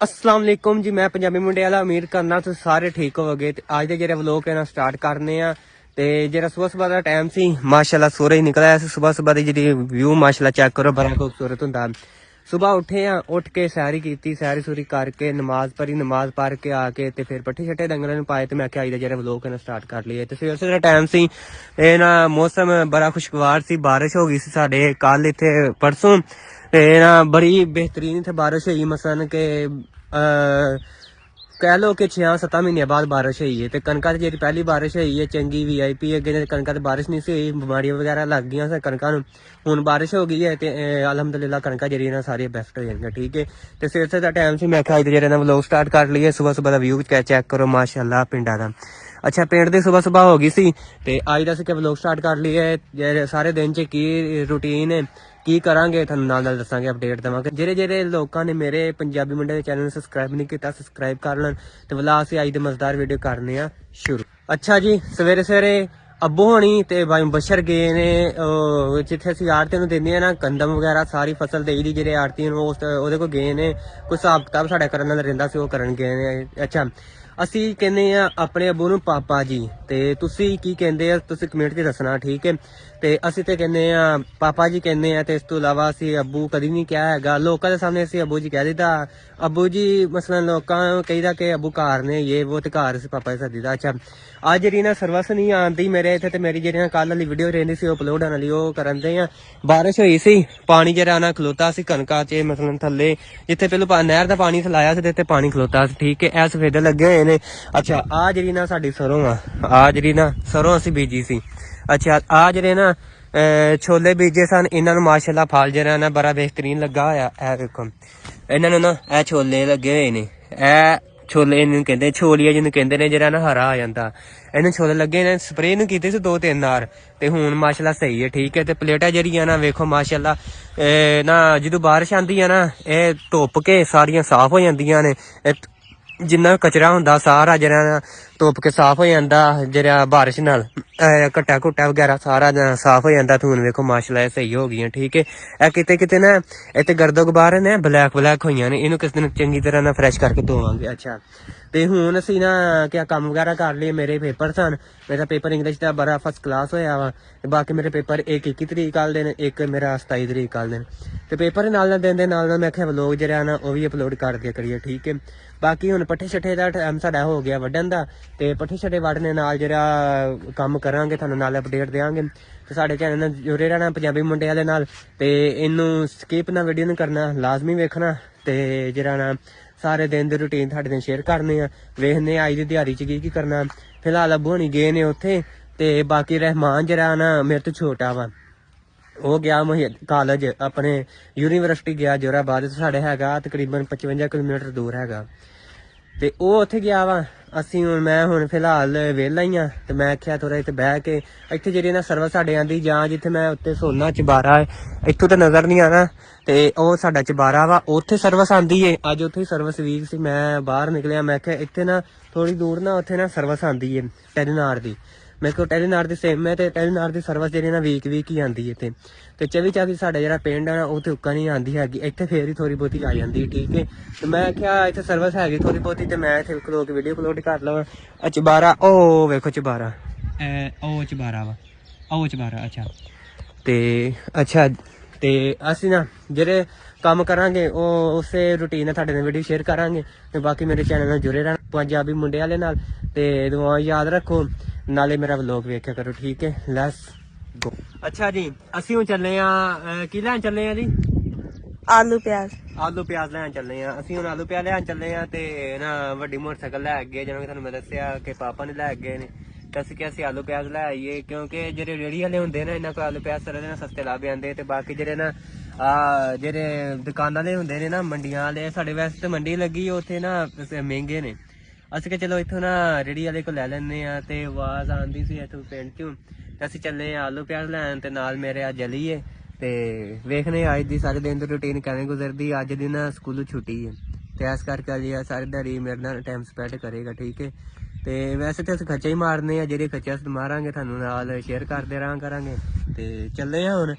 अस्सलाम वालेकुम जी। मैं पंजाबी मुंडे वाला उम्मीद करना तुम सारे ठीक होवोगे। ते अज दे जेह्ड़े व्लॉग है ना स्टार्ट करने आ। ते जेह्ड़ा सुबह सुबह दा टाइम सी माशाल्लाह सूरज निकला सी। सुबह सुबह दी जेह्ड़ी व्यू माशाल्लाह चेक करो, बड़ा खूबसूरत हुंदा। सुबह उठे आ, उठ के सैरी कीती, सैरी सूरी करके नमाज पढ़ी, नमाज पढ़ के आके ते फिर पट्ठे शट्ठे डंगरां नूं पाए ते मैं आखेआ अज दा जेह्ड़ा व्लॉग है ना स्टार्ट कर लईए। ते सवेरे सवेरे टाइम सी ते ना मौसम बड़ा खुशगवार सी, बारिश हो गई सी साडे कल इत्थे परसों। ते ना बड़ी बेहतरीन इत्थे बारिश होई, मसन के कह लो कि 6-7 महीने बाद बारिश हुई है। तो कनका जी पहली बारिश हुई है चंगी VIP अगे कनका तो बारिश नहीं सी हुई, बीमारियां वगैरह लग गई कनका नूं। हुण बारिश हो गई है तो अलहमदुलिल्लाह कनका जी ना सारी बेस्ट हो जाएंगे। ठीक है, तो सवेरे का टाइम से मैं अज जेह्ड़ा व्लॉग स्टार्ट कर लिए। सुबह सुबह का व्यू चेक करो माशाल्लाह पिंडा का। अच्छा, पिंड दी सुबह सुबह हो गई सी ते अज दा असीं व्लॉग स्टार्ट कर लिए। सारे दिन च की रूटीन है की करांगे थानू नाल नाल दसांगे, अपडेट देवांगे। जेह्ड़े जेह्ड़े लोकां ने मेरे पंजाबी मुंडे दे चैनल नूं सबसक्राइब नहीं कीता सबसक्राइब कर लैन। ते वला असीं अज दी मजेदार वीडियो करने आ शुरू। अच्छा जी, सवेरे सवेरे अब्बू होनी ते भाई मुबशर गए ने जित्थे असीं आड़तियां नूं दिंदे आ ना गंदम वगैरह सारी फसल देई दी, जेह्ड़े आड़ती ने ओहदे कोल गए ने। कोई हिसाब किताब साडा करन वाला रहिंदा सी, ओह करन गए ने। अच्छा, ਅਸੀਂ ਕਹਿੰਦੇ ਆ ਆਪਣੇ ਅੱਬੂ ਨੂੰ ਪਾਪਾ ਜੀ, ਤੇ ਤੁਸੀਂ ਕੀ ਕਹਿੰਦੇ ਆ ਤੁਸੀਂ ਕਮੈਂਟ 'ਚ ਦੱਸਣਾ। ਠੀਕ ਹੈ, ਤੇ ਅਸੀਂ ਤੇ ਕਹਿੰਦੇ ਆ ਪਾਪਾ ਜੀ ਕਹਿੰਦੇ ਆ, ਤੇ ਇਸ ਤੋਂ ਇਲਾਵਾ ਅਸੀਂ ਅੱਬੂ ਕਦੀ ਨਹੀਂ ਕਿਹਾ ਹੈਗਾ। ਲੋਕਾਂ ਦੇ ਸਾਹਮਣੇ ਅਸੀਂ ਅੱਬੂ ਜੀ ਕਹਿ ਦਿੱਤਾ। ਅੱਬੂ ਜੀ ਮਸਲਨ ਲੋਕਾਂ ਨੂੰ ਕਹੀਦਾ ਕਿ ਅੱਬੂ ਘਰ ਨੇ ਇਹ ਉਹ, ਤੇ ਘਰ ਅਸੀਂ ਪਾਪਾ ਜੀ ਸੱਦੀਦਾ। ਅੱਛਾ, ਅੱਜ ਜਿਹੜੀ ਨਾ ਸਰਵਿਸ ਨਹੀਂ ਆਉਂਦੀ ਮੇਰੇ ਇੱਥੇ, ਤੇ ਮੇਰੀ ਜਿਹੜੀ ਨਾ ਕੱਲ ਵਾਲੀ ਵੀਡੀਓ ਰਹਿੰਦੀ ਸੀ ਅਪਲੋਡ ਹੋਣ ਵਾਲੀ, ਉਹ ਕਰਨ ਦੇ ਆ। ਬਾਰਿਸ਼ ਹੋਈ ਸੀ, ਪਾਣੀ ਜਿਹੜਾ ਨਾ ਖਲੋਤਾ ਸੀ ਕਣਕਾਂ 'ਚ ਮਸਲਨ ਥੱਲੇ, ਜਿੱਥੇ ਪਹਿਲਾਂ ਨਹਿਰ ਦਾ ਪਾਣੀ ਥਲਾਇਆ ਸੀ ਤੇ ਪਾਣੀ ਖਲੋਤਾ ਸੀ। ਠੀਕ ਹੈ, ਇਹ ਸਫੇਦੇ ਲੱਗੇ ਹੋਏ ਨੇ। ਅੱਛਾ, ਆ ਜਿਹੜੀ ਨਾ ਸਾਡੀ ਸਰੋਂ ਆ ਜਿਹੜੀ ਨਾ ਸਰੋਂ ਅਸੀਂ ਬੀਜੀ ਸੀ। ਅੱਛਾ, ਆ ਜਿਹੜੇ ਨਾ ਛੋਲੇ ਬੀਜੇ ਸਨ, ਇਹਨਾਂ ਨੂੰ ਮਾਸ਼ਾਅੱਲਾ ਫਲ ਜਿਹੜਾ ਨਾ ਬੜਾ ਬਿਹਤਰੀਨ ਲੱਗਾ ਹੋਇਆ। ਇਹ ਵੇਖੋ, ਇਹਨਾਂ ਨੂੰ ਨਾ ਇਹ ਛੋਲੇ ਲੱਗੇ ਹੋਏ ਨੇ। ਇਹ ਛੋਲੇ ਇਹਨੂੰ ਕਹਿੰਦੇ ਛੋਲੀਆ ਜਿਹਨੂੰ ਕਹਿੰਦੇ ਨੇ, ਜਿਹੜਾ ਨਾ ਹਰਾ ਆ ਜਾਂਦਾ। ਇਹਨੂੰ ਛੋਲੇ ਲੱਗੇ ਨੇ, ਸਪਰੇਅ ਨੂੰ ਕੀਤੇ ਸੀ 2-3 ਵਾਰ, ਤੇ ਹੁਣ ਮਾਸ਼ਾਅੱਲਾ ਸਹੀ ਹੈ। ਠੀਕ ਹੈ, ਤੇ ਪਲੇਟਾਂ ਜਿਹੜੀਆਂ ਨਾ ਵੇਖੋ ਮਾਸ਼ਾਅੱਲਾ ਨਾ ਜਦੋਂ ਬਾਰਿਸ਼ ਆਉਂਦੀ ਹੈ ਨਾ ਇਹ ਧੁੱਪ ਕੇ ਸਾਰੀਆਂ ਸਾਫ਼ ਹੋ ਜਾਂਦੀਆਂ ਨੇ। ਜਿੰਨਾ ਕਚਰਾ ਹੁੰਦਾ ਸਾਰਾ ਜਿਹੜਾ ਧੁੱਪ ਕੇ ਸਾਫ਼ ਹੋ ਜਾਂਦਾ, ਜਿਹੜਾ ਬਾਰਿਸ਼ ਨਾਲ ਘੱਟਾ ਘੁੱਟਾ ਵਗੈਰਾ ਸਾਰਾ ਸਾਫ਼ ਹੋ ਜਾਂਦਾ। ਹੁਣ ਵੇਖੋ ਮਾਸ਼ਾਅੱਲਾ ਇਹ ਸਹੀ ਹੋ ਗਈਆਂ। ਠੀਕ ਹੈ, ਇਹ ਕਿਤੇ ਕਿਤੇ ਨਾ ਇੱਥੇ ਗਰਦੋ ਗੁਬਾਰ ਨੇ ਬਲੈਕ ਹੋਈਆਂ ਨੇ, ਇਹਨੂੰ ਕਿਸੇ ਦਿਨ ਚੰਗੀ ਤਰ੍ਹਾਂ ਨਾਲ ਫਰੈਸ਼ ਕਰਕੇ ਧੋਵਾਂਗੇ। ਅੱਛਾ, ਤੇ ਹੁਣ ਅਸੀਂ ਨਾ ਕਿਆ ਕੰਮ ਵਗੈਰਾ ਕਰ ਲਈਏ। ਮੇਰੇ ਪੇਪਰ ਸਨ, ਮੇਰਾ ਪੇਪਰ ਇੰਗਲਿਸ਼ ਦਾ ਬੜਾ ਫਸਟ ਕਲਾਸ ਹੋਇਆ ਵਾ, ਤੇ ਬਾਕੀ ਮੇਰੇ ਪੇਪਰ ਇੱਕ 21 ਤਰੀਕ ਕੱਲ ਦੇ ਨੇ, ਇੱਕ ਮੇਰਾ 27 ਤਰੀਕ ਕੱਲ ਦੇ ਨੇ। ਤੇ ਪੇਪਰ ਨਾਲ ਦਿਨ ਦੇ ਨਾਲ ਮੈਂ ਕਿਹਾ ਵਲੋਗ ਜਿਹੜਾ ਨਾ ਉਹ ਵੀ ਅਪਲੋਡ ਕਰ ਦਿਆ ਕਰੀਏ। ਠੀਕ ਹੈ, ਬਾਕੀ ਹੁਣ ਪੱਠੇ ਛੱਠੇ ਦਾ ਟਾਈਮ ਸਾਡਾ ਹੋ ਗਿਆ ਵੱਢਣ ਦਾ, ਤੇ ਪੱਠੇ ਛੱਠੇ ਵੱਢਣੇ ਨਾਲ ਜਿਹੜਾ ਕੰਮ ਕਰਾਂਗੇ ਤੁਹਾਨੂੰ ਨਾਲ ਅਪਡੇਟ ਦੇਵਾਂਗੇ। ਤੇ ਸਾਡੇ ਚੈਨਲ ਨਾਲ ਜੁੜੇ ਰਹਿਣਾ ਪੰਜਾਬੀ ਮੁੰਡੇ ਵਾਲੇ ਨਾਲ, ਤੇ ਇਹਨੂੰ ਸਕਿਪ ਨਾ ਵੀਡੀਓ ਨੂੰ ਕਰਨਾ, ਲਾਜ਼ਮੀ ਵੇਖਣਾ। ਤੇ ਜਿਹੜਾ ਨਾ ਸਾਰੇ ਦਿਨ ਦੀ ਰੂਟੀਨ ਤੁਹਾਡੇ ਨਾਲ ਸ਼ੇਅਰ ਕਰਨੇ ਆ, ਵੇਖਦੇ ਆ ਅੱਜ ਦੀ ਦਿਹਾੜੀ 'ਚ ਕੀ ਕਰਨਾ। ਫਿਲਹਾਲ ਅੱਬੂ ਹੋਣੀ ਗਏ ਨੇ ਉੱਥੇ, ਤੇ ਬਾਕੀ ਰਹਿਮਾਨ ਜਿਹੜਾ ਨਾ ਮੇਰੇ ਤੋਂ ਛੋਟਾ ਵਾ, ਉਹ ਗਿਆ ਕਾਲਜ ਆਪਣੇ ਯੂਨੀਵਰਸਿਟੀ ਗਿਆ ਜੋਰਾਬਾਦ, ਸਾਡੇ ਹੈਗਾ ਤਕਰੀਬਨ 55 ਕਿਲੋਮੀਟਰ ਦੂਰ ਹੈਗਾ, ਤੇ ਉਹ ਉੱਥੇ ਗਿਆ ਵਾ। ਅਸੀਂ ਮੈਂ ਫਿਲਹਾਲ ਵਿਹਲਾ ਹੀ ਆ, ਤੇ ਮੈਂ ਆਖਿਆ ਥੋੜਾ ਇੱਥੇ ਬਹਿ ਕੇ ਇੱਥੇ ਜਿਹੜੀ ਨਾ ਸਰਵਿਸ ਸਾਡੇ ਆਂਦੀ, ਜਾਂ ਜਿੱਥੇ ਮੈਂ ਉੱਤੇ ਸੋਨਾ ਚਬਾਰਾ ਹੈ, ਇੱਥੋਂ ਤਾਂ ਨਜ਼ਰ ਨਹੀਂ ਆਣਾ, ਤੇ ਉਹ ਸਾਡਾ ਚਬਾਰਾ ਵਾ, ਉੱਥੇ ਸਰਵਿਸ ਆਂਦੀ ਏ। ਅੱਜ ਉੱਥੇ ਸਰਵਿਸ ਵੀਕ ਸੀ, ਮੈਂ ਬਾਹਰ ਨਿਕਲਿਆ, ਮੈਂ ਕਿਹਾ ਇੱਥੇ ਨਾ ਥੋੜੀ ਦੂਰ ਨਾ ਉੱਥੇ ਨਾ ਸਰਵਿਸ ਆਂਦੀ ਏ ਟੈਲੀਨਾਰ ਦੀ। ਮੇਰੇ ਕੋਲ ਟੈਲੀਨਾਰ ਦੀ ਸਿਮ ਹੈ, ਤੇ ਟੈਲੀਨਾਰ ਦੀ ਸਰਵਿਸ ਜਿਹੜੀ ਨਾ ਵੀਕ ਹੀ ਆਂਦੀ ਹੈ ਇੱਥੇ। ਤੇ 24 ਸਾਡਾ ਜਿਹੜਾ ਪਿੰਡ ਆ ਉਹ ਤੇ ਉੱਕਾ ਨਹੀਂ ਆਂਦੀ ਹੈਗੀ, ਇੱਥੇ ਫੇਰ ਹੀ ਥੋੜੀ ਬਹੁਤੀ ਆ ਜਾਂਦੀ। ਠੀਕ ਹੈ, ਤੇ ਮੈਂ ਕਿਹਾ ਇੱਥੇ ਸਰਵਿਸ ਹੈਗੀ ਥੋੜੀ ਬਹੁਤੀ, ਤੇ ਮੈਂ ਇੱਥੇ ਖਲੋ ਕੇ ਵੀਡੀਓ ਅਪਲੋਡ ਕਰ ਲਵਾਂ। ਚਬਾਰਾ ਉਹ ਵੇਖੋ, ਚਬਾਰਾ ਉਹ ਚਬਾਰਾ ਵਾ, ਉਹ ਚਬਾਰਾ। ਅੱਛਾ, ਤੇ ਅੱਛਾ, ਤੇ ਅਸੀਂ ਨਾ ਜਿਹੜੇ ਕੰਮ ਕਰਾਂਗੇ ਉਹ ਉਸੇ ਰੂਟੀਨ ਨਾਲ ਤੁਹਾਡੇ ਨਾਲ ਵੀਡੀਓ ਸ਼ੇਅਰ ਕਰਾਂਗੇ। ਤੇ ਬਾਕੀ ਮੇਰੇ ਚੈਨਲ ਨਾਲ ਜੁੜੇ ਰਹਿਣਾ ਪੰਜਾਬੀ ਮੁੰਡੇ ਵਾਲੇ ਨਾਲ, ਤੇ ਦੁਆ ਯਾਦ ਰੱਖੋ, ਨਾਲੇ ਮੇਰਾ ਵਲੋਗ ਵੇਖਿਆ ਕਰੋ। ਠੀਕ ਹੈ, ਲੈਟਸ ਗੋ। ਅੱਛਾ ਜੀ, ਅਸੀਂ ਹੁਣ ਚੱਲੇ ਆ, ਕੀ ਲੈਣ ਚੱਲੇ ਆ ਜੀ? ਆਲੂ ਪਿਆਜ਼ ਲੈਣ ਚੱਲੇ ਆ। ਅਸੀਂ ਹੁਣ ਆਲੂ ਪਿਆਜ਼ ਲੈਣ ਚੱਲੇ ਆ, ਤੇ ਨਾ ਵੱਡੀ ਮੋਟਰਸਾਈਕਲ ਲੈ ਗਏ, ਜਿਵੇਂ ਤੁਹਾਨੂੰ ਮੈਂ ਦੱਸਿਆ ਕਿ ਪਾਪਾ ਨੇ ਲੈ ਗਏ ਨੇ। ਤੇ ਅਸੀਂ ਕਿਹਾ ਅਸੀਂ ਆਲੂ ਪਿਆਜ਼ ਲੈ ਆਈਏ, ਕਿਉਂਕਿ ਜਿਹੜੇ ਰੇਹੜੀ ਵਾਲੇ ਹੁੰਦੇ ਨੇ ਇਹਨਾਂ ਕੋਲ ਆਲੂ ਪਿਆਜ਼ ਸਾਰੇ ਦਿਨ ਸਸਤੇ ਲੱਭ ਜਾਂਦੇ। ਤੇ ਬਾਕੀ ਜਿਹੜੇ ਨਾ ਜਿਹੜੇ ਦੁਕਾਨਾਂ ਦੇ ਹੁੰਦੇ ਨੇ ਨਾ ਮੰਡੀਆਂ ਵਾਲੇ, ਸਾਡੇ ਵੈਸੇ ਤਾਂ ਮੰਡੀ ਲੱਗੀ ਉੱਥੇ ਨਾ ਮਹਿੰਗੇ ਨੇ। ਅਸੀਂ ਕਿਹਾ ਚਲੋ ਇੱਥੋਂ ਨਾ ਰੇਹੜੀ ਵਾਲੇ ਕੋਲ ਲੈ ਲੈਂਦੇ ਆ, ਤੇ ਆਵਾਜ਼ ਆਉਂਦੀ ਸੀ ਇੱਥੋਂ ਪਿੰਡ ਚੋਂ, ਤੇ ਅਸੀਂ ਚੱਲੇ ਆ ਆਲੂ ਪਿਆਜ਼ ਲੈਣ, ਤੇ ਨਾਲ ਮੇਰੇ ਅੱਜ ਜਲੀਏ। ਤੇ ਵੇਖਨੇ ਅੱਜ ਦੀ ਸਾਰੇ ਦਿਨ ਦੀ ਰੂਟੀਨ ਕਿਵੇਂ ਗੁਜ਼ਰਦੀ। ਅੱਜ ਦੀ ਨਾ ਸਕੂਲੋਂ ਛੁੱਟੀ ਹੈ, ਤੇ ਇਸ ਕਰਕੇ ਅੱਜ ਸਾਰੀ ਦਿਹਾੜੀ ਮੇਰੇ ਨਾਲ ਟਾਈਮ ਸਪੈਂਡ ਕਰੇਗਾ। ਠੀਕ ਹੈ, ਤੇ ਵੈਸੇ ਤਾਂ ਅਸੀਂ ਖੱਚਾ ਹੀ ਮਾਰਨੇ ਆ, ਜਿਹੜੇ ਖੱਚਾ ਮਾਰਾਂਗੇ ਤੁਹਾਨੂੰ ਨਾਲ ਸ਼ੇਅਰ ਕਰਦੇ ਰਹਾਂ ਕਰਾਂਗੇ। ਤੇ ਚੱਲੇ ਆ ਹੁਣ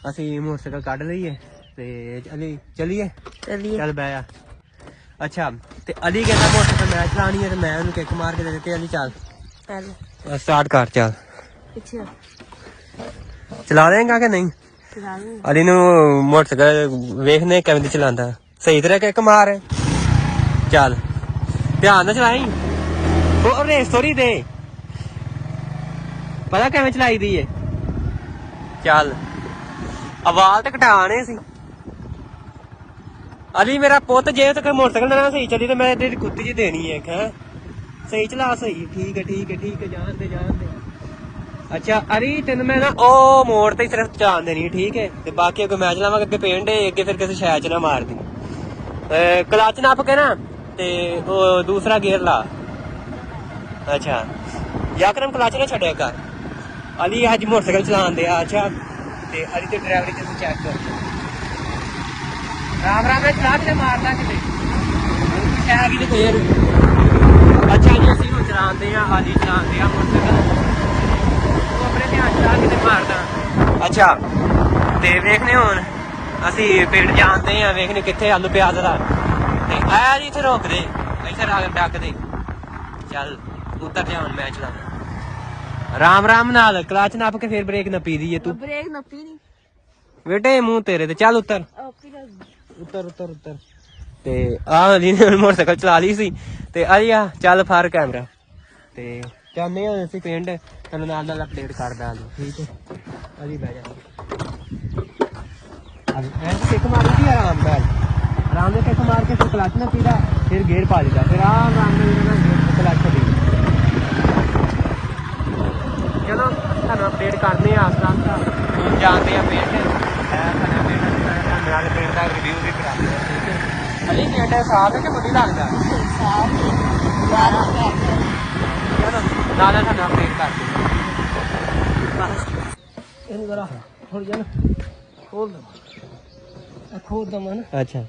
ਅਸੀਂ ਮੋਟਰਸਾਈਕਲ ਕੱਢ ਲਈਏ, ਤੇ ਚਲੀਏ ਚੱਲ ਬਹਿ ਆ। ਅੱਛਾ ਤੇ ਅਲੀ ਕਹਿੰਦਾ ਮੋਟਰਸਾਈਕਲ ਮੈਂ ਚਲਾਣੀ ਹੈ ਤੇ ਮੈਂ ਉਹਨੂੰ ਕਿੱਕ ਮਾਰ ਕੇ ਦੇ ਦਿੱਤੀ। ਅਲੀ ਚੱਲ ਚੱਲ ਸਟਾਰਟ ਕਰ ਚੱਲ। ਪਿੱਛੇ ਚਲਾ ਦੇਂਗਾ ਕਿ ਨਹੀਂ? ਚਲਾ ਲੂੰ। ਅਲੀ ਨੂੰ ਮੋਟਰਸਾਈਕਲ ਵੇਖਨੇ ਕਿਵੇਂ ਦੀ ਚਲਾਉਂਦਾ। ਸਹੀ ਤਰ੍ਹਾਂ ਕਿੱਕ ਮਾਰ ਚੱਲ ਧਿਆਨ ਨਾਲ ਚਲਾਈ। ਉਹ ਰੇਸ ਥੋੜੀ ਦੇ ਪਤਾ ਕਿਵੇਂ ਚਲਾਈ ਦੀ ਏ। ਚੱਲ ਆਵਾਜ਼ ਤੇ ਘਟਾਣੇ ਸੀ। ਅਲੀ ਮੇਰਾ ਪੁੱਤ ਜੇ ਤੇ ਮੋਟਰਸਾਈਕਲ ਨਾ ਸਹੀ ਚੱਲੀ ਤੇ ਮੈਂ ਤੇਰੀ ਕੁੱਤੀ ਜੀ ਦੇਣੀ ਹੈ ਹੈ। ਸਹੀ ਚਲਾ ਸਹੀ। ਠੀਕ ਹੈ ਠੀਕ ਹੈ ਠੀਕ ਹੈ ਜਾਣ ਦੇ ਜਾਣ ਦੇ। ਅੱਛਾ ਅਰੀ ਤੈਨੂੰ ਮੈਂ ਨਾ ਉਹ ਮੋੜ ਤੇ ਸਿਰਫ ਜਾਣ ਦੇਣੀ ਠੀਕ ਹੈ ਤੇ ਬਾਕੀ ਅੱਗੇ ਮੈਂ ਚਲਾਵਾਂਗਾ। ਅੱਗੇ ਪਿੰਡ ਅੱਗੇ ਫਿਰ ਕਿਸੇ ਸ਼ਾਇਦ ਚ ਨਾ ਮਾਰਦੀ। ਕਲਚ ਨੱਪ ਕੇ ਨਾ ਤੇ ਉਹ ਦੂਸਰਾ ਗੇਅਰ ਲਾ। ਅੱਛਾ ਯਾਕਰਮ ਕਲਚ ਨਾ ਛੱਡਿਆ ਕਰ। ਅਲੀ ਅੱਜ ਮੋਟਰਸਾਈਕਲ ਚਲਾਉਣ ਦਿਆ। ਅੱਛਾ ਤੇ ਅਲੀ ਤੇ ਡਰਾਈਵਰੀ ਤੇ ਚੈੱਕ ਕਰ। ਰਾਮ ਰਾਮ ਨਾਲ ਚਲਾ ਕੇ ਮਾਰਦਾ ਕਿਤੇ ਹੈ ਕਿ ਕੋਈ। ਅੱਛਾ ਜੀ ਅਸੀਂ ਹੁਣ ਚਲਾਉਂਦੇ ਆ ਹਾਲੀ ਚਲਾਉਂਦੇ ਆ ਮੋਟਰਸਾਈਕਲ। ਉਹ ਆਪਣੇ ਧਿਆਨ ਚਲਾ ਕੇ ਮਾਰਦਾ। ਅੱਛਾ ਤੇ ਵੇਖਨੇ ਹੁਣ ਅਸੀਂ ਪਿੰਡ ਜਾਂਦੇ ਆ। ਵੇਖਨੇ ਕਿੱਥੇ ਆਲੂ ਪਿਆਜ਼ ਦਾ ਤੇ ਆਇਆ ਜੀ ਇੱਥੇ ਰੋਕ ਦੇ। ਇੱਥੇ ਡੱਕ ਦੇ। ਚੱਲ ਉਤਰ ਜਾ ਹੁਣ ਮੈਂ ਚਲਾਉਂਦਾ ਰਾਮ ਰਾਮ ਨਾਲ। ਕਲਚ ਨੱਪ ਕੇ ਫਿਰ ਬ੍ਰੇਕ ਨੱਪੀ ਦੀ ਏ ਤੂੰ। ਬ੍ਰੇਕ ਨੱਪੀ ਨਹੀਂ ਬੇਟੇ ਮੂੰਹ ਤੇਰੇ ਤੇ। ਚੱਲ ਉਤਰ ਉੱਤਰ ਉੱਤਰ ਉੱਤਰ ਤੇ ਆਹ ਅਲੀ ਨੇ ਮੋਟਰਸਾਈਕਲ ਚਲਾ ਲਈ ਸੀ ਤੇ ਆ ਚੱਲ ਫੜ ਕੈਮਰਾ ਤੇ ਜਾਂਦੇ ਹਾਂ ਅਸੀਂ ਪਿੰਡ। ਤੈਨੂੰ ਨਾਲ ਨਾਲ ਅਪਡੇਟ ਕਰਦਾ ਠੀਕ ਹੈ। ਅਲੀ ਬਹਿ ਜਾ ਕਿੱਕ ਮਾਰੀ ਦੀ ਆਰਾਮ ਨਾਲ ਕਿੱਕ ਮਾਰ ਕੇ ਫਿਰ ਕਲਚ ਨਾ ਪੀਦਾ ਫਿਰ ਗੇਅਰ ਪਾ ਦਿੱਤਾ ਫਿਰ ਆਰਾਮ ਨਾਲ ਕਲਚ ਦੀ। ਚਲੋ ਤੁਹਾਨੂੰ ਅਪਡੇਟ ਕਰਦੇ ਆ ਆਸਤਾ ਆਸਤਾ। ਜਾਂਦੇ ਆ ਪਿੰਡ ਨਾਲ ਪਿੰਡ ਦਾ ਰਿਵਿਊ ਵੀ ਕਰਾਉਂਦੇ ਆ ਠੀਕ ਹੈ। ਅਲੀ ਪਿੰਡ ਸਾਫ ਹੈ ਕਿ ਬੁੱਢੀ ਲੱਗਦਾ? ਚਲੋ ਨਾਲ ਤੁਹਾਨੂੰ ਅਪਡੇਟ ਕਰਦੇ। ਇਹਨੂੰ ਜ਼ਰਾ ਥੋੜੀ ਜਿਹਾ ਖੋਲ ਦਵਾਂ ਖੋਲ ਦਵਾਂ ਨਾ। ਅੱਛਾ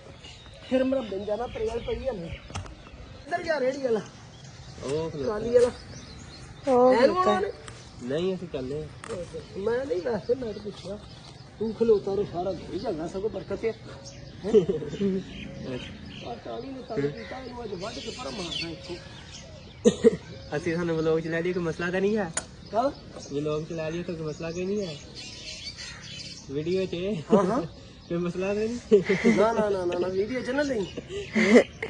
ਫਿਰ ਮੇਰਾ ਬਿੰਨ ਜਾਣਾ ਪ੍ਰੇਲ ਪਈ ਹੈ ਨਾ ਇੱਧਰ ਜਾ ਰੇੜੀ ਵਾਲਾ ਉਹ ਕਾਲੀ ਵਾਲਾ ਨਹੀਂ ਅਸੀਂ ਚੱਲੇ ਮੈਂ ਨਹੀਂ ਵੈਸੇ ਮੈਂ ਤਾਂ ਪੁੱਛਿਆ ਤੂੰ ਖਲੋਤਾ ਰੋ ਸਾਰਾ ਘੜੀ ਜਾਣਾ ਸਗੋਂ ਬਰਕਤ ਹੈ। ਅਸੀਂ ਸਾਨੂੰ ਵਲੋਗ ਚਲਾ ਲਈ ਕੋਈ ਮਸਲਾ ਤਾਂ ਨਹੀਂ ਹੈ। ਵਲੋਗ ਚਲਾ ਲਈ ਤਾਂ ਕੋਈ ਮਸਲਾ ਕੋਈ ਨਹੀਂ ਹੈ। ਵੀਡੀਓ ਚ ਕੋਈ ਮਸਲਾ ਤਾਂ ਨਹੀਂ। ਨਾ ਨਾ ਨਾ ਨਾ ਵੀਡੀਓ ਚ ਨਾ ਨਹੀਂ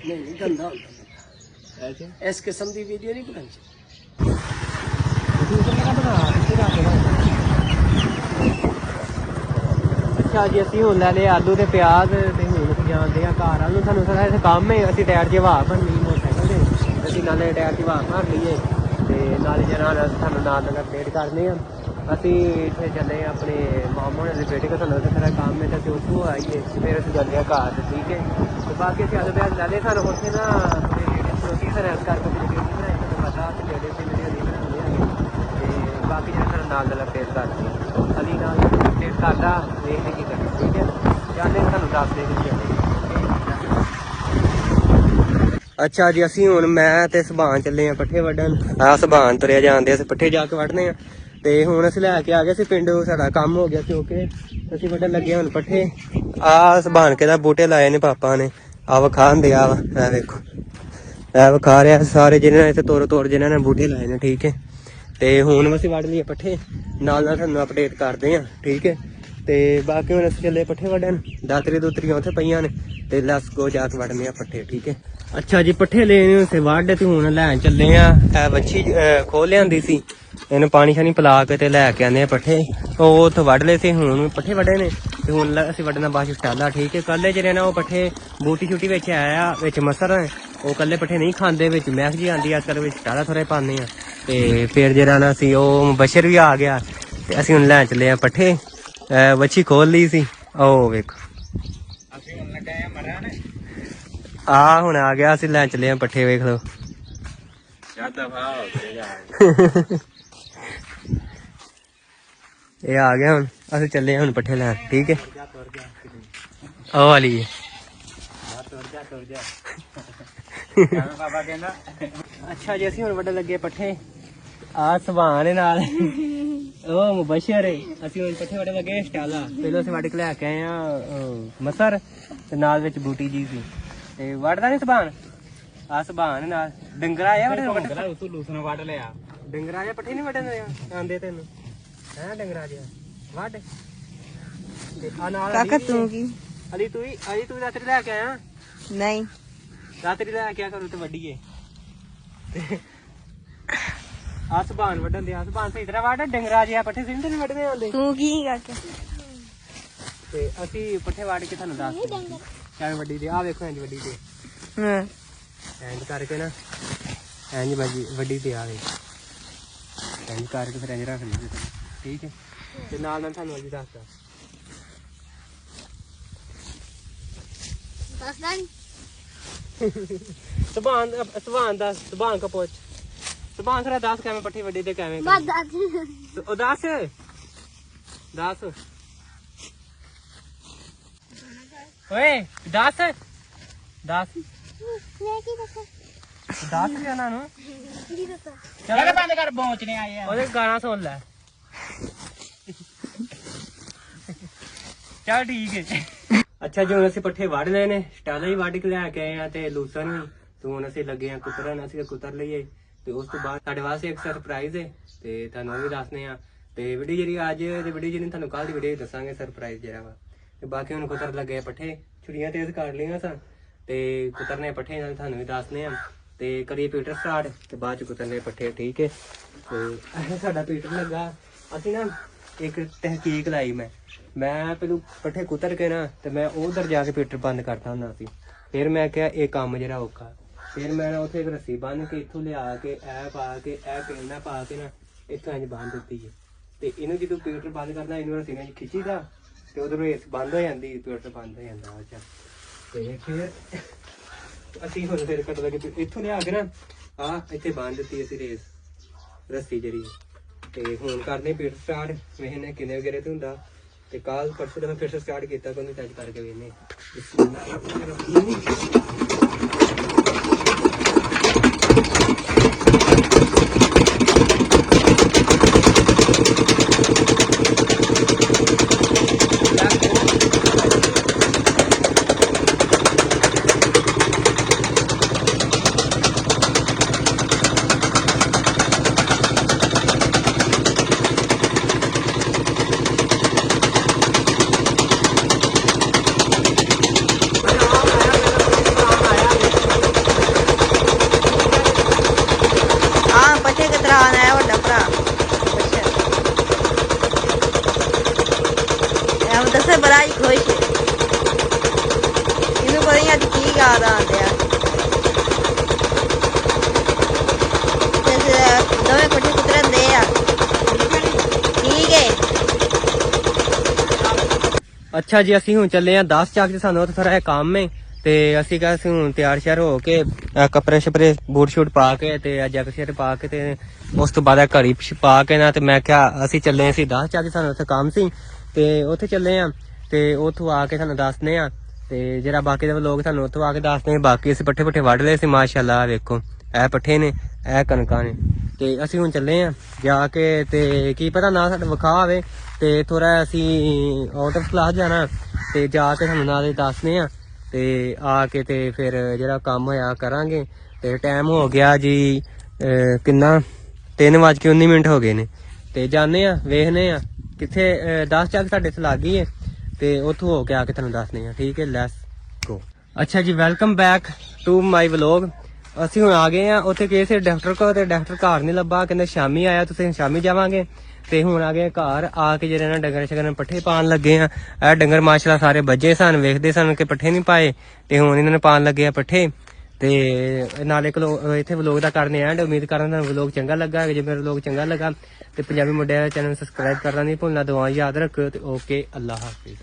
ਨਹੀਂ ਗੰਦਾ ਹੁੰਦਾ। ਅੱਛਾ ਇਸ ਕਿਸਮ ਦੀ ਵੀਡੀਓ ਨਹੀਂ ਬਣਾਈ। ਅੱਛਾ ਜੀ ਅਸੀਂ ਹੁਣ ਲੈ ਲਏ ਆਲੂ ਤੇ ਪਿਆਜ਼ ਤੇ ਹੁਣ ਅਸੀਂ ਜਾਂਦੇ ਆ ਘਰ ਵੱਲ ਨੂੰ। ਸਾਨੂੰ ਸਾਰਾ ਇੱਥੇ ਕੰਮ ਹੈ। ਅਸੀਂ ਟਾਇਰ 'ਚ ਹਵਾ ਭਰਨੀ ਮੋਟਰਸਾਈਕਲ ਦੇ। ਅਸੀਂ ਨਾਲੇ ਟਾਇਰ 'ਚ ਹਵਾ ਭਰ ਲਈਏ ਤੇ ਨਾਲੇ ਜਿਹੜਾ ਸਾਨੂੰ ਨਾਲ ਅਪਡੇਟ ਕਰਨੇ ਆ। ਅਸੀਂ ਇੱਥੇ ਚੱਲੇ ਆ ਆਪਣੇ ਮਾਮਾ ਹੋਣਾ ਦੇ ਬੇਟੇ ਕੋਲ। ਸਾਨੂੰ ਉੱਥੇ ਸਾਰਾ ਕੰਮ ਹੈ ਤਾਂ ਅਸੀਂ ਉੱਥੋਂ ਆਈਏ ਫਿਰ ਅਸੀਂ ਜਾਂਦੇ ਆ ਘਰ ਠੀਕ ਹੈ। ਤੇ ਬਾਕੀ ਅਸੀਂ ਆਲੂ ਪਿਆਜ਼ ਲੈ ਲਏ। ਸਾਨੂੰ ਉੱਥੇ ਨਾ ਰੋਟੀ ਫਿਰ ਇਸ ਕਰਕੇ ਬਣਾਈ ਤੁਹਾਨੂੰ ਪਤਾ ਜਿਹੜੇ ਸੀ ਵੀਡੀਓ ਨਹੀਂ ਬਣਾਉਂਦੇ ਹੈਗੇ ਤੇ ਬਾਕੀ ਜਿਹੜਾ ਸਾਨੂੰ ਨਾਲ ਅਪਡੇਟ ਕਰਦੇ ਅਲੀ ਨਾਲ ਅਪਡੇਟ ਕਰਦਾ ਵੇਖਦੇ ਕੀ ਕਰਨਾ ਠੀਕ ਹੈ। ਜਾਂਦੇ ਤੁਹਾਨੂੰ ਦੱਸ ਦੇ ਕੀ ਚੱਲੇ। ਅੱਛਾ ਜੀ ਅਸੀਂ ਹੁਣ ਮੈਂ ਤੇ ਸੁਭਾਨ ਚੱਲੇ ਆ ਪੱਠੇ ਵੱਢਣ। ਆਹ ਸੁਭਾਨ ਤੁਰਿਆ ਜਾਂਦੇ ਅਸੀਂ ਪੱਠੇ ਜਾ ਕੇ ਵੱਢਣੇ ਆ ਤੇ ਹੁਣ ਅਸੀਂ ਲੈ ਕੇ ਆ ਗਏ ਸੀ ਪਿੰਡ। ਸਾਡਾ ਕੰਮ ਹੋ ਗਿਆ ਸੀ ਓਕੇ। ਅਸੀਂ ਵੱਢਣ ਲੱਗੇ ਹੁਣ ਪੱਠੇ। ਆਹ ਸੁਭਾਨ ਕੇ ਦਾ ਬੂਟੇ ਲਾਏ ਨੇ ਪਾਪਾ ਨੇ। ਆ ਵਿਖਾ ਹੁੰਦੇ ਆ ਵਾ ਵੇਖੋ ਇਹ ਵਿਖਾ ਰਿਹਾ ਸਾਰੇ ਜਿਹਨਾਂ ਨੇ ਇੱਥੇ ਤੋੜ ਜਿਹਨਾਂ ਨੇ ਬੂਟੇ ਲਾਏ ਨੇ ਠੀਕ ਹੈ। ਤੇ ਹੁਣ ਅਸੀਂ ਵੱਢ ਲਈਏ ਪੱਠੇ ਨਾਲ ਨਾਲ ਤੁਹਾਨੂੰ ਅਪਡੇਟ ਕਰਦੇ ਆ ਠੀਕ ਹੈ। ਤੇ ਬਾਕੀ ਹੁਣ ਅਸੀਂ ਚੱਲੇ ਪੱਠੇ ਵੱਢਣ। ਦਾਤਰੀ ਦੂਤਰੀਆਂ ਉੱਥੇ ਪਈਆਂ ਨੇ ਤੇ ਲੈਟਸ ਗੋ ਜਾ ਕੇ ਵੱਢਨੇ ਆ ਪੱਠੇ ਠੀਕ ਹੈ। ਅੱਛਾ ਜੀ ਪੱਠੇ ਲੈਣੇ ਉੱਥੇ ਵੱਢ ਤੇ ਹੁਣ ਲੈਣ ਚੱਲੇ ਆ। ਇਹ ਵੱਛੀ ਖੋਲ ਲਿਆਂਦੀ ਸੀ ਇਹਨੂੰ ਪਾਣੀ ਸ਼ਾਣੀ ਪਿਲਾ ਕੇ ਤੇ ਲੈ ਕੇ ਆਉਂਦੇ ਆ ਪੱਠੇ। ਉਹ ਉੱਥੇ ਵੱਢ ਲਏ ਸੀ ਹੁਣ ਪੱਠੇ ਵੱਢੇ ਨੇ ਤੇ ਹੁਣ ਅਸੀਂ ਵੱਢਣਾ ਬਾਅਦ ਸਟਾਲਾ ਠੀਕ ਹੈ। ਕੱਲੇ ਜਿਹੜੇ ਨਾ ਉਹ ਪੱਠੇ ਬੂਟੀ ਛੁੱਟੀ ਵਿੱਚ ਆਇਆ ਵਿੱਚ ਮਸਰ ਉਹ ਕੱਲੇ ਪੱਠੇ ਨਹੀਂ ਖਾਂਦੇ ਵਿੱਚ ਮਹਿਕ ਜੀ ਆਉਂਦੀ ਆ ਕਰ ਵਿੱਚ ਸਟਾਲਾ ਥੋੜੇ ਪਾਉਂਦੇ ਆ ਤੇ ਫਿਰ ਜਿਹੜਾ ਨਾ ਸੀ ਉਹ ਬਸ਼ਰ ਵੀ ਆ ਗਿਆ ਤੇ ਅਸੀਂ ਹੁਣ ਲੈਣ ਚੱਲੇ ਆ ਪੱਠੇ। ਵੱਛੀ ਖੋਲ ਲਈ ਸੀ ਉਹ ਵੇਖੋ ਆ ਹੁਣ ਆ ਗਿਆ। ਅਸੀਂ ਲੈਣ ਚੱਲੇ ਆ ਪੱਠੇ ਵੇਖ ਲਓ। ਇਹ ਆ ਗਿਆ ਹੁਣ ਅਸੀਂ ਚੱਲੇ ਆ ਹੁਣ ਪੱਠੇ ਲੈਣ ਠੀਕ ਹੈ। ਉਹ ਵਾਲੀ ਅੱਛਾ ਜੀ ਅਸੀਂ ਹੁਣ ਵੱਢਣ ਲੱਗੇ ਪੱਠੇ। ਆ ਸੁਭਾਨ ਨਾਲ ਉਹ ਮੁਬਸ਼ਰ ਅਸੀਂ ਹੁਣ ਪੱਠੇ ਵੱਢਣ ਲੱਗੇ ਸਟਾਲਾ। ਪਹਿਲਾਂ ਅਸੀਂ ਵੱਢ ਕੇ ਲੈ ਕੇ ਆਏ ਆ ਮਸਰ ਤੇ ਨਾਲ ਵਿੱਚ ਬੂਟੀ ਜੀ ਸੀ ਤੇ ਵੜਦਾ ਨਹੀਂ ਸਬਾਨ ਆ ਸਬਾਨ ਨਾਲ ਡੰਗਰਾ ਆਇਆ ਵੜੇ ਤੂੰ ਲੂਸਨ ਵੱਢ ਲਿਆ ਡੰਗਰਾ ਜਿਹਾ ਪੱਠੇ ਨਹੀਂ ਵੱਢਣ ਆਂਦੇ ਤੈਨੂੰ ਹੈ ਡੰਗਰਾ ਜਿਹਾ ਵੱਢ ਤੇ ਆ ਨਾਲ ਕਾਕਾ ਤੂੰ ਕੀ ਅਲੀ ਤੂੰ ਰਾਤਰੀ ਲੈ ਕੇ ਆਇਆ ਨਹੀਂ ਰਾਤਰੀ ਲੈ ਕੇ ਆ ਕਰੂ ਤੇ ਵੱਢੀਏ ਤੇ ਆ ਸਬਾਨ ਵੱਢਣ ਦੇ ਆ ਸਬਾਨ ਸਹੀ ਤਰ੍ਹਾਂ ਵੱਢ ਡੰਗਰਾ ਜਿਹਾ ਪੱਠੇ ਸਿੱਧੇ ਨਹੀਂ ਵੱਢਣੇ ਆਉਂਦੇ ਤੂੰ ਕੀ ਕਾਕਾ ਤੇ ਅਸੀਂ ਪੱਠੇ ਵੱਢ ਕੇ ਤੁਹਾਨੂੰ ਦੱਸ ਕਿਵੇਂ ਵੱਡੀ ਦੇ ਆ ਵੇਖੋ ਇੰਜ ਵੱਡੀ ਤੇ ਹਾਂ ਇੰਜ ਕਰਕੇ ਨਾ ਇੰਜ ਵੱਡੀ ਤੇ ਆ ਵੇ ਇੰਜ ਕਰਕੇ ਫਿਰ ਇੰਜ ਰੱਖ ਲਈ ਠੀਕ ਹੈ ਤੇ ਨਾਲ ਨਾਲ ਤੁਹਾਨੂੰ ਅੱਜ ਦੱਸਦਾ ਸੁਭਾਨ ਕਾ ਪੁੱਛ ਸੁਭਾਨ ਸਰਾ ਦੱਸ ਕਿਵੇਂ ਪੱਠੀ ਵੱਡੀ ਤੇ ਕਿਵੇਂ ਉਹ ਦੱਸ ਓਏ ਦੱਸ ਵੀ ਉਹਨਾਂ ਨੂੰ ਚੱਲ ਬੰਦ ਕਰ ਪਹੁੰਚਨੇ ਆਏ ਆ ਉਹਦੇ ਗਾਣਾ ਸੁਣ ਲੈ ਚਲ ਠੀਕ ਹੈ ਅੱਛਾ ਜੀ ਹੁਣ ਅਸੀਂ ਪੱਠੇ ਵੱਢ ਲਏ ਨੇ ਸਟਾਲਾ ਹੀ ਵੱਢ ਕੇ ਲੈ ਕੇ ਆਏ ਆ ਤੇ ਲੂਸਨ ਵੀ ਤੇ ਹੁਣ ਅਸੀਂ ਲੱਗੇ ਆ ਕੁਤਰਨ ਅਸੀਂ ਕੁਤਰ ਲਈਏ ਤੇ ਉਸ ਤੋਂ ਬਾਅਦ ਸਾਡੇ ਵਾਸਤੇ ਇੱਕ ਸਰਪ੍ਰਾਈਜ਼ ਹੈ ਤੇ ਤੁਹਾਨੂੰ ਉਹ ਵੀ ਦੱਸਦੇ ਆ ਤੇ ਵੀਡੀਓ ਜਿਹੜੀ ਅੱਜ ਦੀ ਵੀਡੀਓ ਜਿਹੜੀ ਤੁਹਾਨੂੰ ਕੱਲ ਦੀ ਵੀਡੀਓ ਦੱਸਾਂਗੇ ਸਰਪ੍ਰਾਈਜ਼ ਜਿਹੜਾ ਵਾ ਤੇ ਬਾਕੀ ਹੁਣ ਕੁਤਰ ਲੱਗੇ ਪੱਠੇ ਛੁਰੀਆਂ ਤੇਜ਼ ਕਰ ਲਈਆਂ ਸਨ ਤੇ ਕੁਤਰਨੇ ਪੱਠੇ ਨਾਲ ਤੁਹਾਨੂੰ ਵੀ ਦੱਸਦੇ ਆ ਤੇ ਕਰੀਏ ਪੀਟਰ ਸਟਾਰਟ ਤੇ ਬਾਅਦ ਚ ਕੁਤਰਨੇ ਪੱਠੇ ਠੀਕ ਹੈ ਤੇ ਇਹ ਸਾਡਾ ਪੀਟਰ ਲੱਗਾ ਅਸੀਂ ਨਾ ਇੱਕ ਤਹਿਕੀਕ ਲਾਈ ਮੈਂ ਪਹਿਲੂ ਪੱਠੇ ਕੁਤਰ ਕੇ ਨਾ ਤੇ ਮੈਂ ਉਧਰ ਜਾ ਕੇ ਪੀਟਰ ਬੰਦ ਕਰਤਾ ਹੁੰਦਾ ਸੀ ਫਿਰ ਮੈਂ ਕਿਹਾ ਇਹ ਕੰਮ ਜਿਹੜਾ ਔਖਾ ਫਿਰ ਮੈਂ ਨਾ ਉੱਥੇ ਇੱਕ ਰੱਸੀ ਬੰਨ ਕੇ ਇੱਥੋਂ ਲਿਆ ਕੇ ਇਹ ਪਾ ਕੇ ਇਹ ਪੇਨਾ ਪਾ ਕੇ ਨਾ ਇੱਥੋਂ ਇੰਜ ਬੰਨ ਦਿੱਤੀ ਹੈ ਤੇ ਇਹਨੂੰ ਜਦੋਂ ਪੀਟਰ ਬੰਦ ਕਰਦਾ ਇਹਨੂੰ ਰੱਸੀ ਨਾਲ ਖਿੱਚੀਦਾ ਤੇ ਉਧਰੋਂ ਇਸ ਬੰਦ ਹੋ ਜਾਂਦੀ ਪੀਟਰ ਬੰਦ ਹੋ ਜਾਂਦਾ ਅੱਛਾ ਤੇ ਫਿਰ ਅਸੀਂ ਹੁਣ ਫਿਰ ਕੱਟ ਲੱਗੇ ਇੱਥੋਂ ਲਿਆ ਕੇ ਨਾ ਆ ਇੱਥੇ ਬੰਨ ਦਿੱਤੀ ਅਸੀਂ ਰੇਸ ਰੱਸੀ ਜਿਹੜੀ ਤੇ ਹੁਣ ਕਰਦੇ ਪੀਟਰ ਸਟਾਰਟ ਵੇਖਨੇ ਕਿੰਨੇ ਵਗੈਰੇ ਤੇ ਹੁੰਦਾ ਤੇ ਕੱਲ ਪਰਸੋਂ ਦਾ ਮੈਂ ਫਿਰ ਸਟਾਰਟ ਕੀਤਾ ਕੋਈ ਟੱਚ ਕਰਕੇ ਵੇਖਨੇ ਬੜਾ ਹੀ ਖੁਸ਼ ਇਹਨੂੰ ਪਤਾ ਨਹੀਂ ਅੱਜ ਕੀ ਯਾਦ ਆਉਂਦਿਆ ਦੋਵੇਂ ਪੱਠੇ ਕੁਤਰਨ ਦੇ ਆ ਠੀਕ ਹੈ ਅੱਛਾ ਜੀ ਅਸੀਂ ਹੁਣ ਚੱਲੇ ਆ 10 ਚੱਕ ਤੇ ਸਾਨੂੰ ਉੱਥੇ ਥੋੜਾ ਕੰਮ ਹੈ ਤੇ ਅਸੀਂ ਕਿਹਾ ਅਸੀਂ ਹੁਣ ਤਿਆਰ ਸ਼ਿਆਰ ਹੋ ਕੇ ਕੱਪੜੇ ਛਪੜੇ ਬੂਟ ਸ਼ੂਟ ਪਾ ਕੇ ਤੇ ਜੈਕਟ ਸ਼ੈਕਟ ਪਾ ਕੇ ਤੇ ਉਸ ਤੋਂ ਬਾਅਦ ਘੜੀ ਪਾ ਕੇ ਨਾ ਤੇ ਮੈਂ ਕਿਹਾ ਅਸੀਂ ਚੱਲੇ ਅਸੀਂ 10 ਚੱਕ ਸਾਨੂੰ ਉੱਥੇ ਕੰਮ ਸੀ ਤੇ ਉੱਥੇ ਚੱਲੇ ਆ ਤੇ ਉੱਥੋਂ ਆ ਕੇ ਤੁਹਾਨੂੰ ਦੱਸਦੇ ਆ ਤੇ ਜਿਹੜਾ ਬਾਕੀ ਦੇ ਲੋਕ ਤੁਹਾਨੂੰ ਉੱਥੋਂ ਆ ਕੇ ਦੱਸਦੇ ਆ ਬਾਕੀ ਅਸੀਂ ਪੱਠੇ ਪੁੱਠੇ ਵੱਢ ਲਏ ਸੀ ਮਾਸ਼ਾਅੱਲਾ ਵੇਖੋ ਇਹ ਪੱਠੇ ਨੇ ਇਹ ਕਣਕਾਂ ਨੇ ਤੇ ਅਸੀਂ ਹੁਣ ਚੱਲੇ ਆ ਜਾ ਕੇ ਤੇ ਕੀ ਪਤਾ ਨਾ ਸਾਡਾ ਵਿਖਾ ਆਵੇ ਤੇ ਥੋੜਾ ਅਸੀਂ ਆਊਟ ਆਫ ਕਲਾਸ ਜਾਣਾ ਤੇ ਜਾ ਕੇ ਤੁਹਾਨੂੰ ਨਾਲ ਦੱਸਦੇ ਆ ਤੇ ਆ ਕੇ ਤੇ ਫਿਰ ਜਿਹੜਾ ਕੰਮ ਹੋਇਆ ਕਰਾਂਗੇ ਤੇ ਟਾਈਮ ਹੋ ਗਿਆ ਜੀ ਕਿੰਨਾ 3:19 ਹੋ ਗਏ ਨੇ ਤੇ ਜਾਣੇ ਆ ਵੇਖਨੇ ਆ ਕਿੱਥੇ 10 ਚੱਕ ਸਾਡੇ ਇੱਥੇ ਲੱਗ ਗਈ ਹੈ ਤੇ ਉੱਥੋਂ ਹੋ ਕੇ ਆ ਕੇ ਤੁਹਾਨੂੰ ਦੱਸਦੇ ਆ ਠੀਕ ਹੈ ਲੈਟਸ ਗੋ ਅੱਛਾ ਜੀ welcome back to my vlog ਅਸੀਂ ਹੁਣ ਆ ਗਏ ਆ ਉੱਥੇ ਗਏ ਸੀ ਡਾਕਟਰ ਕੋਲ ਤੇ ਡਾਕਟਰ ਘਰ ਨਹੀਂ ਲੱਭਾ ਕਹਿੰਦੇ ਸ਼ਾਮੀ ਆਇਆ ਤੁਸੀਂ ਸ਼ਾਮੀ ਜਾਵਾਂਗੇ ਤੇ ਹੁਣ ਆ ਗਏ ਘਰ ਆ ਕੇ ਜਿਹੜੇ ਨਾ ਡੰਗਰ ਸ਼ਗਰ ਪੱਠੇ ਪਾਣ ਲੱਗੇ ਆ ਇਹ ਡੰਗਰ ਮਾਸ਼ਾਅੱਲਾ ਸਾਰੇ ਬੱਜੇ ਸਨ ਵੇਖਦੇ ਸਨ ਕਿ ਪੱਠੇ ਨਹੀਂ ਪਾਏ ਤੇ ਹੁਣ ਇਹਨਾਂ ਨੇ ਪਾਣ ਲੱਗੇ ਆ ਪੱਠੇ ਤੇ ਨਾਲੇ ਇੱਥੇ ਵਲੌਗ ਦਾ ਕਰਨੇ ਐਂਡ ਉਮੀਦ ਕਰਨ ਤੁਹਾਨੂੰ ਵਲੌਗ ਚੰਗਾ ਲੱਗਾ ਜੇ ਮੇਰਾ ਵਲੌਗ ਚੰਗਾ ਲੱਗਾ ਤੇ ਪੰਜਾਬੀ ਮੁੰਡਿਆਂ ਦਾ ਚੈਨਲ ਸਬਸਕ੍ਰਾਈਬ ਕਰਨਾ ਨਹੀਂ ਭੁੱਲਣਾ ਦੁਆ ਯਾਦ ਰੱਖਿਓ ਤੇ ਓਕੇ ਅੱਲਾ ਹਾਫਿਜ਼